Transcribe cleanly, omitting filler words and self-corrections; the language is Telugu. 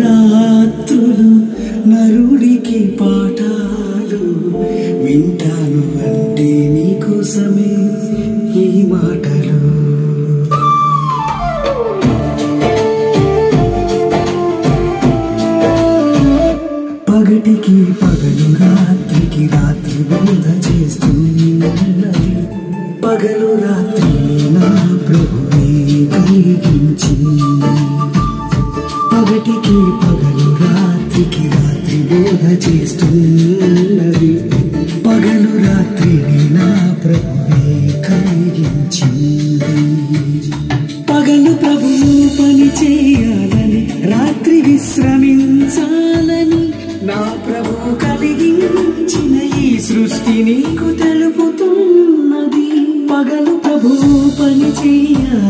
రాత్రులు నరుడికి పాఠాలు వింటాను అంటే నీకోసమే ఈ మాటలు. పగటికి పగలు రాత్రికి రాత్రి బోధ చేస్తున్నది. పగలు రాత్రి నా ప్రభువే కలిగించింది. పగటికి పగలు రాత్రికి రాత్రి బోధ చేస్తున్నది. పగలు రాత్రిని నా ప్రభువే కలిగించింది. పగలు ప్రభువు పని చేయాలని రాత్రి విశ్రమించాలని నా ప్రభువు కలిగించిన ఈ సృష్టి నీకు తెలుపుతున్నది. పగలు ప్రభువు పని చేయాలి.